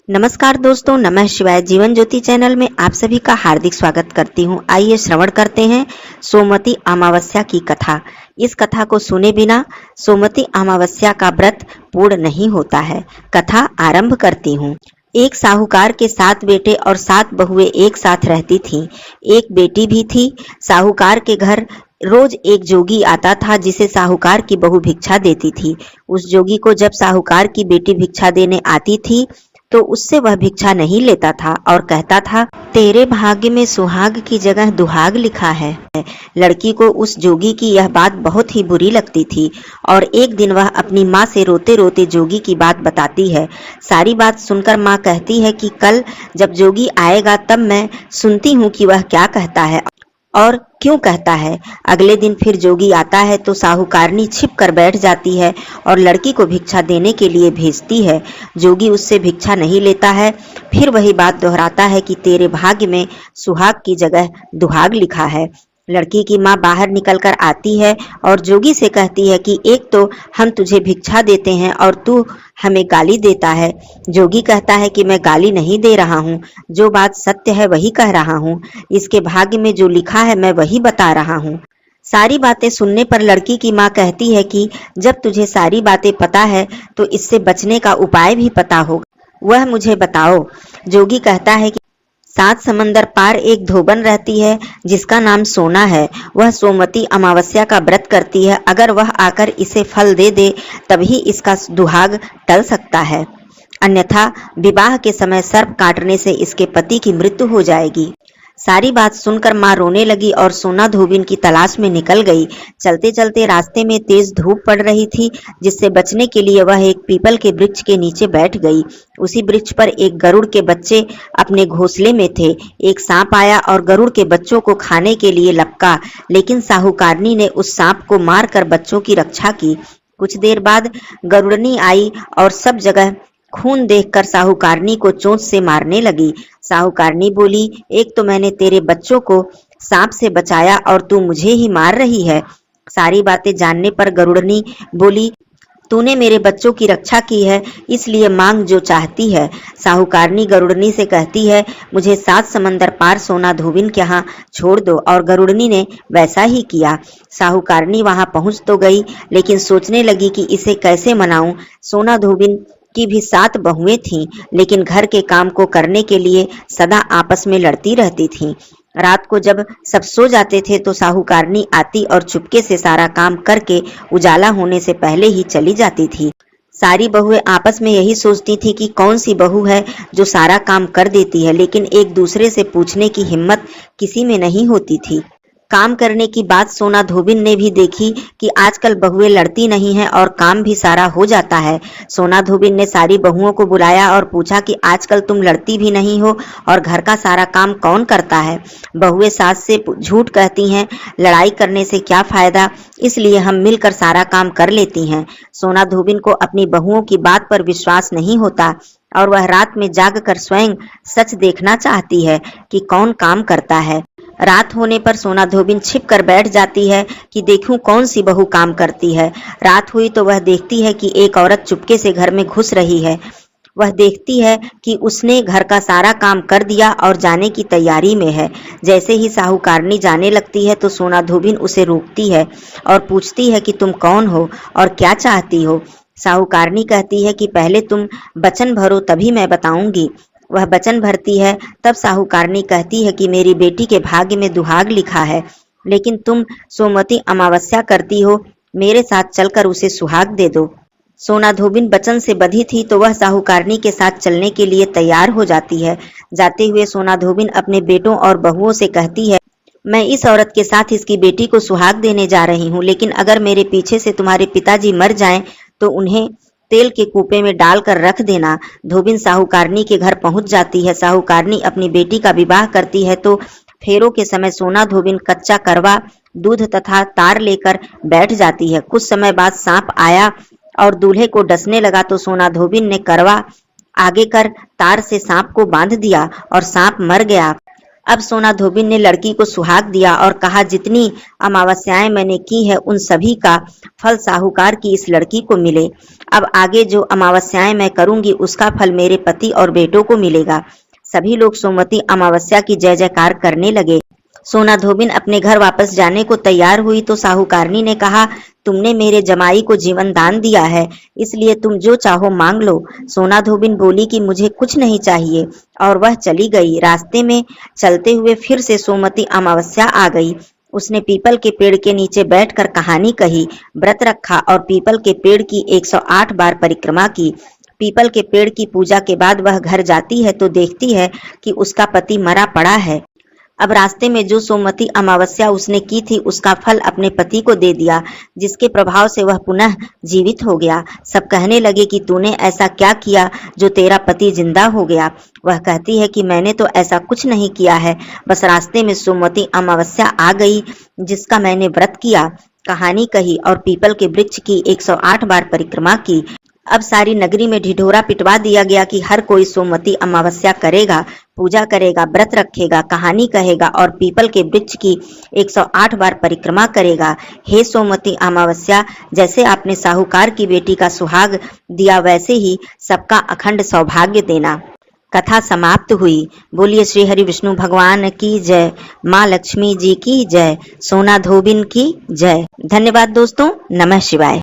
नमस्कार दोस्तों, नमः शिवाय। जीवन ज्योति चैनल में आप सभी का हार्दिक स्वागत करती हूँ। आइए श्रवण करते हैं सोमवती अमावस्या की कथा। इस कथा को सुने बिना सोमवती अमावस्या का व्रत पूर्ण नहीं होता है। कथा आरंभ करती हूँ। एक साहूकार के 7 बेटे और 7 बहुएं एक साथ रहती थीं। एक बेटी भी थी। साहूकार के घर रोज एक जोगी आता था जिसे साहूकार की बहू भिक्षा देती थी। उस जोगी को जब साहूकार की बेटी भिक्षा देने आती थी तो उससे वह भिक्षा नहीं लेता था और कहता था, तेरे भाग्य में सुहाग की जगह दुहाग लिखा है। लड़की को उस जोगी की यह बात बहुत ही बुरी लगती थी और एक दिन वह अपनी माँ से रोते रोते जोगी की बात बताती है। सारी बात सुनकर माँ कहती है कि कल जब जोगी आएगा तब मैं सुनती हूँ कि वह क्या कहता है और क्यों कहता है। अगले दिन फिर जोगी आता है तो साहूकारनी छिप कर बैठ जाती है और लड़की को भिक्षा देने के लिए भेजती है। जोगी उससे भिक्षा नहीं लेता है। फिर वही बात दोहराता है कि तेरे भाग्य में सुहाग की जगह दुहाग लिखा है। लड़की की माँ बाहर निकलकर आती है और जोगी से कहती है कि एक तो हम तुझे भिक्षा देते हैं और तू हमें गाली देता है। जोगी कहता है कि मैं गाली नहीं दे रहा हूँ, जो बात सत्य है वही कह रहा हूँ। इसके भाग्य में जो लिखा है मैं वही बता रहा हूँ। सारी बातें सुनने पर लड़की की माँ कहती है कि जब तुझे सारी बातें पता है तो इससे बचने का उपाय भी पता होगा, वह मुझे बताओ। जोगी कहता है कि 7 समंदर पार एक धोबन रहती है जिसका नाम सोना है। वह सोमवती अमावस्या का व्रत करती है। अगर वह आकर इसे फल दे दे तभी इसका दुहाग टल सकता है, अन्यथा विवाह के समय सर्प काटने से इसके पति की मृत्यु हो जाएगी। सारी बात सुनकर माँ रोने लगी और सोना धोबिन की तलाश में निकल गई। चलते चलते रास्ते में तेज धूप पड़ रही थी, जिससे बचने के लिए वह एक पीपल के वृक्ष के नीचे बैठ गई। उसी वृक्ष पर एक गरुड़ के बच्चे अपने घोंसले में थे। एक सांप आया और गरुड़ के बच्चों को खाने के लिए लपका, लेकिन साहूकारनी ने उस सांप को मारकर बच्चों की रक्षा की। कुछ देर बाद गरुड़नी आई और सब जगह खून देखकर साहूकारनी को चोंच से मारने लगी। साहूकारनी बोली, एक तो मैंने तेरे बच्चों को सांप से बचाया और तू मुझे ही मार रही है। सारी बातें जानने पर गरुड़नी बोली, तूने मेरे बच्चों की रक्षा की है, इसलिए मांग जो चाहती है। साहूकारनी गरुड़नी से कहती है, मुझे 7 समंदर पार सोना धोबिन के यहाँ छोड़ दो, और गरुड़नी ने वैसा ही किया। साहूकारनी वहां पहुंच तो गई, लेकिन सोचने लगी कि इसे कैसे मनाऊं। सोना धोबिन की भी 7 बहुएं थीं, लेकिन घर के काम को करने के लिए सदा आपस में लड़ती रहती थीं। रात को जब सब सो जाते थे तो साहूकारनी आती और चुपके से सारा काम करके उजाला होने से पहले ही चली जाती थी। सारी बहुएं आपस में यही सोचती थी कि कौन सी बहू है जो सारा काम कर देती है, लेकिन एक दूसरे से पूछने की हिम्मत किसी में नहीं होती थी। काम करने की बात सोना धोबिन ने भी देखी कि आजकल बहुएं लड़ती नहीं हैं और काम भी सारा हो जाता है। सोना धोबिन ने सारी बहुओं को बुलाया और पूछा कि आजकल तुम लड़ती भी नहीं हो और घर का सारा काम कौन करता है। बहुएं सास से झूठ कहती हैं, लड़ाई करने से क्या फायदा, इसलिए हम मिलकर सारा काम कर लेती हैं। सोना धोबिन को अपनी बहुओं की बात पर विश्वास नहीं होता और वह रात में जागकर स्वयं सच देखना चाहती है कि कौन काम करता है। रात होने पर सोना धोबिन छिप कर बैठ जाती है कि देखूं कौन सी बहू काम करती है। रात हुई तो वह देखती है कि एक औरत चुपके से घर में घुस रही है। वह देखती है कि उसने घर का सारा काम कर दिया और जाने की तैयारी में है। जैसे ही साहूकारनी जाने लगती है तो सोना धोबिन उसे रोकती है और पूछती है कि तुम कौन हो और क्या चाहती हो। साहूकारनी कहती है कि पहले तुम वचन भरो तभी मैं बताऊंगी। वह वचन भरती है। तब साहूकारनी कहती है कि मेरी बेटी के भाग्य में दुहाग लिखा है, लेकिन तुम सोमवती अमावस्या करती हो, मेरे साथ चलकर उसे सुहाग दे दो। सोना धोबिन वचन से बंधी थी तो वह साहूकारनी के साथ चलने के लिए तैयार हो जाती है। जाते हुए सोना धोबिन अपने बेटों और बहुओं से कहती है, मैं इस औरत के साथ इसकी बेटी को सुहाग देने जा रही हूँ, लेकिन अगर मेरे पीछे से तुम्हारे पिताजी मर जाएं तो उन्हें तेल के कूपे में डालकर रख देना। धोबिन साहूकारनी के घर पहुंच जाती है। साहूकारनी अपनी बेटी का विवाह करती है तो फेरों के समय सोना धोबिन कच्चा करवा, दूध तथा तार लेकर बैठ जाती है। कुछ समय बाद सांप आया और दूल्हे को डसने लगा तो सोना धोबिन ने करवा आगे कर तार से सांप को बांध दिया और सांप मर गया। अब सोना धोबिन ने लड़की को सुहाग दिया और कहा, जितनी अमावस्याएं मैंने की है उन सभी का फल साहूकार की इस लड़की को मिले। अब आगे जो अमावस्याएं मैं करूंगी उसका फल मेरे पति और बेटों को मिलेगा। सभी लोग सोमवती अमावस्या की जय जयकार करने लगे। सोना धोबिन अपने घर वापस जाने को तैयार हुई तो साहूकारनी ने कहा, तुमने मेरे जमाई को जीवन दान दिया है, इसलिए तुम जो चाहो मांग लो। सोना धोबिन बोली कि मुझे कुछ नहीं चाहिए और वह चली गई। रास्ते में चलते हुए फिर से सोमवती अमावस्या आ गई। उसने पीपल के पेड़ के नीचे बैठकर कहानी कही, व्रत रखा और पीपल के पेड़ की 108 बार परिक्रमा की। पीपल के पेड़ की पूजा के बाद वह घर जाती है तो देखती है कि उसका पति मरा पड़ा है। अब रास्ते में जो सोमवती अमावस्या उसने की थी उसका फल अपने पति को दे दिया, जिसके प्रभाव से वह पुनः जीवित हो गया। सब कहने लगे कि तूने ऐसा क्या किया जो तेरा पति जिंदा हो गया। वह कहती है कि मैंने तो ऐसा कुछ नहीं किया है, बस रास्ते में सोमवती अमावस्या आ गई जिसका मैंने व्रत किया, कहानी कही और पीपल के वृक्ष की 108 बार परिक्रमा की। अब सारी नगरी में ढिढोरा पिटवा दिया गया कि हर कोई सोमवती अमावस्या करेगा, पूजा करेगा, व्रत रखेगा, कहानी कहेगा और पीपल के वृक्ष की 108 बार परिक्रमा करेगा। हे सोमवती अमावस्या, जैसे आपने साहूकार की बेटी का सुहाग दिया वैसे ही सबका अखंड सौभाग्य देना। कथा समाप्त हुई। बोलिए श्री हरि विष्णु भगवान की जय, माँ लक्ष्मी जी की जय, सोना धोबिन की जय। धन्यवाद दोस्तों। नमः शिवाय।